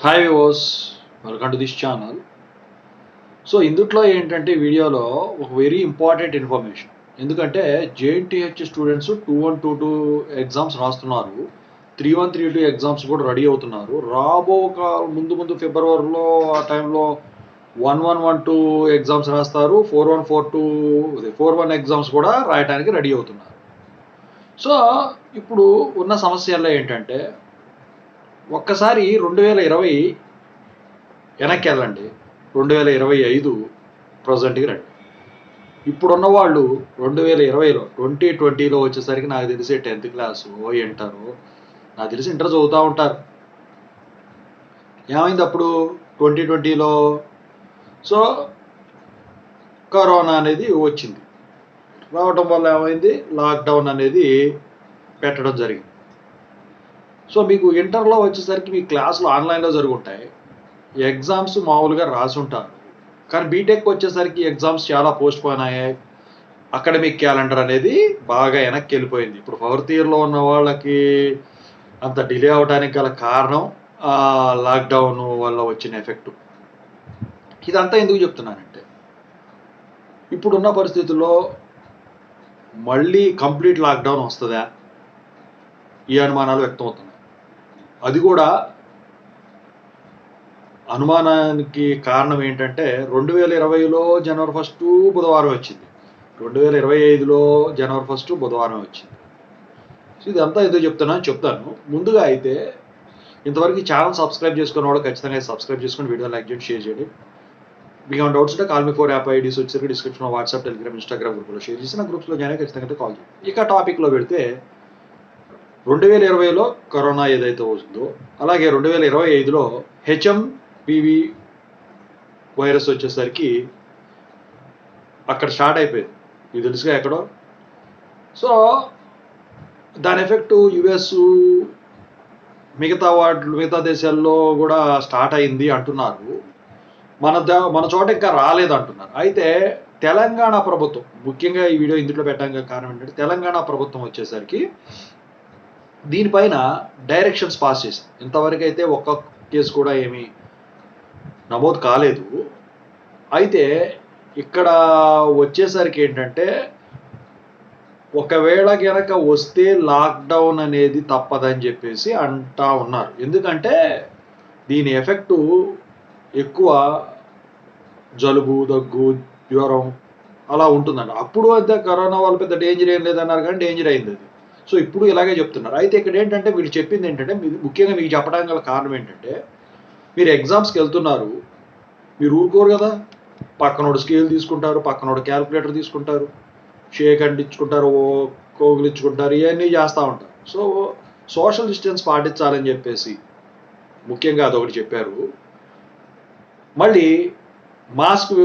Hi viewers, welcome to this channel. So ఇందుట్లో ఏంటంటే వీడియోలో ఒక వెరీ ఇంపార్టెంట్ ఇన్ఫర్మేషన్. ఎందుకంటే జేఎన్టీహెచ్ స్టూడెంట్స్ 2122 ఎగ్జామ్స్ రాస్తున్నారు. 3132 ఎగ్జామ్స్ కూడా రెడీ అవుతున్నారు. ముందు ముందు ఫిబ్రవరిలో ఆ టైంలో 1112 ఎగ్జామ్స్ రాస్తారు. 4142 ఎగ్జామ్స్ కూడా రాయడానికి రెడీ అవుతున్నారు. సో ఇప్పుడు ఉన్న సమస్యల్లో ఏంటంటే ఒక్కసారి 2020 వెనక్కి వెళ్ళండి, 2025 ప్రజెంట్కి రండి. ఇప్పుడున్న వాళ్ళు 2020లో 2020లో వచ్చేసరికి నాకు తెలిసి 10th క్లాసు ఇంటరు, నాకు తెలిసి ఇంటర్ చదువుతూ ఉంటారు. ఏమైంది అప్పుడు 2020లో? సో కరోనా అనేది వచ్చింది. రావటం వల్ల ఏమైంది, లాక్డౌన్ అనేది పెట్టడం జరిగింది. సో మీకు ఇంటర్లో వచ్చేసరికి మీ క్లాసులు ఆన్లైన్లో జరుగుంటాయి, ఎగ్జామ్స్ మామూలుగా రాసి ఉంటారు. కానీ బీటెక్ వచ్చేసరికి ఎగ్జామ్స్ చాలా పోస్ట్ పోన్ అయ్యాయి. అకాడమిక్ క్యాలెండర్ అనేది బాగా వెనక్కి వెళ్ళిపోయింది. ఇప్పుడు 4th ఇయర్లో ఉన్న వాళ్ళకి అంత డిలే అవడానికి గల కారణం లాక్డౌన్ వల్ల వచ్చిన ఎఫెక్ట్. ఇదంతా ఎందుకు చెప్తున్నానంటే ఇప్పుడున్న పరిస్థితుల్లో మళ్ళీ కంప్లీట్ లాక్డౌన్ వస్తుందా, ఈ అనుమానాలు వ్యక్తమవుతున్నాయి. అది కూడా అనుమానానికి కారణం ఏంటంటే 2020లో జనవరి 1 బుధవారం వచ్చింది, 2025లో జనవరి 1 బుధవారం వచ్చింది. సో ఇదంతా ఏదో చెప్తాను. ముందుగా అయితే ఇంతవరకు ఈ ఛానల్ సబ్స్క్రైబ్ చేసుకున్న వాళ్ళు ఖచ్చితంగా సబ్స్క్రైబ్ చేసుకుని వీడియో లైక్ చేయండి, షేర్ చేయండి. మీకు ఏమైనా డౌట్స్ ఉంటే కాల్ మీ 4 యాప్ ఐడీస్ వచ్చేసరికి డిస్క్రిప్షన్లో వాట్సాప్, టెలిగ్రామ్, ఇన్స్టాగ్రామ్ గ్రూప్లో షేర్ చేసిన గ్రూప్స్లో జాయిన్ ఖచ్చితంగా కాల్ చేయండి. ఇక టాపిక్లో పెడితే 2020లో కరోనా ఏదైతే వస్తుందో అలాగే 2025లో హెచ్ఎంపివి వైరస్ వచ్చేసరికి అక్కడ స్టార్ట్ అయిపోయింది. ఇది తెలుసుగా ఎక్కడో. సో దాని ఎఫెక్ట్ యుఎస్, మిగతా దేశాల్లో కూడా స్టార్ట్ అయింది అంటున్నారు. మన చోట ఇంకా రాలేదంటున్నారు. అయితే తెలంగాణ ప్రభుత్వం, ముఖ్యంగా ఈ వీడియో ఇందులో పెట్టడానికి కారణం ఏంటంటే తెలంగాణ ప్రభుత్వం వచ్చేసరికి దీనిపైన డైరెక్షన్స్ పాస్ చేసింది. ఇంతవరకు అయితే ఒక్క కేసు కూడా ఏమీ నమోదు కాలేదు. అయితే ఇక్కడ వచ్చేసరికి ఏంటంటే ఒకవేళ గనక వస్తే లాక్డౌన్ అనేది తప్పదని చెప్పేసి అంటా ఉన్నారు. ఎందుకంటే దీని ఎఫెక్టు ఎక్కువ జలుబు, దగ్గు, జ్వరం అలా ఉంటుందండి. అప్పుడు అయితే కరోనా వల్ల పెద్ద డేంజర్ ఏం లేదన్నారు, కానీ డేంజర్ అయింది అది. సో ఇప్పుడు ఇలాగే చెప్తున్నారు. అయితే ఇక్కడ ఏంటంటే వీళ్ళు చెప్పింది ఏంటంటే, ముఖ్యంగా మీకు చెప్పడానికి గల కారణం ఏంటంటే మీరు ఎగ్జామ్స్కి వెళ్తున్నారు, మీరు ఊరుకోరు కదా, పక్కనోడు స్కేల్ తీసుకుంటారు, పక్కనోడు క్యాల్కులేటర్ తీసుకుంటారు, షేక్ అంటించుకుంటారు, కోగులించుకుంటారు, ఇవన్నీ చేస్తూ ఉంటారు. సో సోషల్ డిస్టెన్స్ పాటించాలని చెప్పేసి ముఖ్యంగా అదొకటి చెప్పారు. మళ్ళీ మాస్క్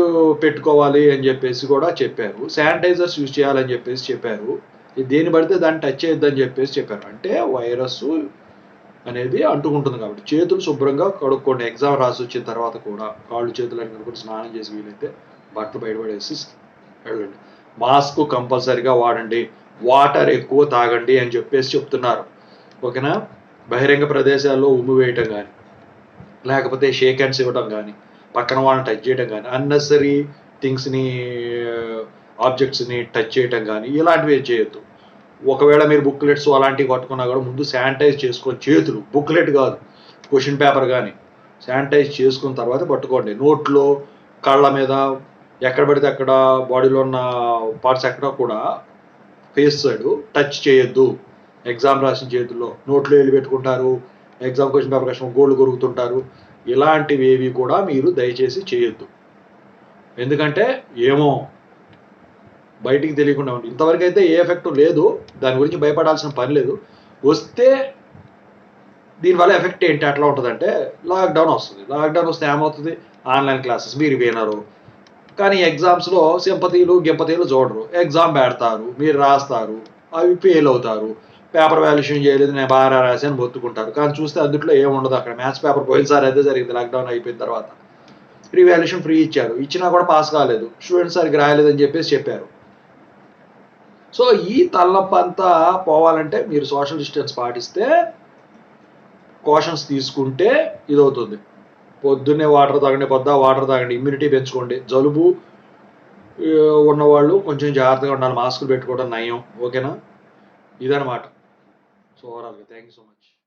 పెట్టుకోవాలి అని చెప్పేసి కూడా చెప్పారు. శానిటైజర్స్ యూజ్ చేయాలని చెప్పేసి చెప్పారు. దేన్ని పడితే దాన్ని టచ్ చేయొద్దని చెప్పేసి చెప్పారు. అంటే వైరస్ అనేది అంటుకుంటుంది కాబట్టి చేతులు శుభ్రంగా కడుక్కోండి. ఎగ్జామ్ రాసి వచ్చిన తర్వాత కూడా కాళ్ళు చేతులు అని కనుక్కొని స్నానం చేసి వీలైతే బట్టలు బయటపడేసి వెళ్ళండి. మాస్క్ కంపల్సరీగా వాడండి, వాటర్ ఎక్కువ తాగండి అని చెప్పేసి చెప్తున్నారు. ఓకేనా. బహిరంగ ప్రదేశాల్లో ఉమ్ము వేయటం కానీ, లేకపోతే షేక్ హ్యాండ్స్ ఇవ్వడం కానీ, పక్కన వాళ్ళని టచ్ చేయడం కానీ, అన్నెసరీ థింగ్స్ని, ఆబ్జెక్ట్స్ని టచ్ చేయటం కానీ ఇలాంటివి చేయొద్దు. ఒకవేళ మీరు బుక్లెట్స్ అలాంటివి పట్టుకున్నా కూడా ముందు శానిటైజ్ చేసుకొని, చేతులు, బుక్లెట్ కాదు, క్వశ్చన్ పేపర్ కానీ శానిటైజ్ చేసుకున్న తర్వాత పట్టుకోండి. నోట్లో, కళ్ళ మీద, ఎక్కడ పడితే అక్కడ బాడీలో ఉన్న పార్ట్స్ ఎక్కడ కూడా ఫేస్ సైడ్ టచ్ చేయొద్దు. ఎగ్జామ్ రాసిన చేతుల్లో నోట్లో వెళ్ళి పెట్టుకుంటారు, ఎగ్జామ్ క్వశ్చన్ పేపర్ కష్టం గోల్డ్ కొరుకుతుంటారు. ఇలాంటివి ఏవి కూడా మీరు దయచేసి చేయొద్దు. ఎందుకంటే ఏమో బయటికి తెలియకుండా ఉంది. ఇంతవరకు అయితే ఏ ఎఫెక్ట్ లేదు, దాని గురించి భయపడాల్సిన పని లేదు. వస్తే దీనివల్ల ఎఫెక్ట్ ఏంటి అట్లా ఉంటుందంటే లాక్డౌన్ వస్తుంది. లాక్డౌన్ వస్తే ఏమవుతుంది, ఆన్లైన్ క్లాసెస్ మీరు వినరు, కానీ ఎగ్జామ్స్లో సింపతీలు గింపతీలు చూడరు. ఎగ్జామ్ పెడతారు, మీరు రాస్తారు, అవి ఫెయిల్ అవుతారు. పేపర్ వాల్యుయేషన్ చేయలేదు, నేను బాగా రాశాను బొత్తుకుంటారు. కానీ చూస్తే అందుట్లో ఏముండదు. అక్కడ మ్యాథ్స్ పేపర్ పోయినసారి అదే జరిగింది. లాక్డౌన్ అయిపోయిన తర్వాత రీవాల్యుయేషన్ ఫ్రీ ఇచ్చారు, ఇచ్చినా కూడా పాస్ కాలేదు, స్టూడెంట్స్ సరికి రాయలేదని చెప్పేసి చెప్పారు. సో ఈ తలనొప్పి అంతా పోవాలంటే మీరు సోషల్ డిస్టెన్స్ పాటిస్తే కాషన్స్ తీసుకుంటే ఇదవుతుంది. పొద్దున్నే వాటర్ తాగండి, వాటర్ తాగండి, ఇమ్యూనిటీ పెంచుకోండి. జలుబు ఉన్నవాళ్ళు కొంచెం జాగ్రత్తగా ఉండాలి, మాస్కులు పెట్టుకోవడం నయం. ఓకేనా? ఇదనమాట. సో ఓవరాల్గా థ్యాంక్ యూ సో మచ్.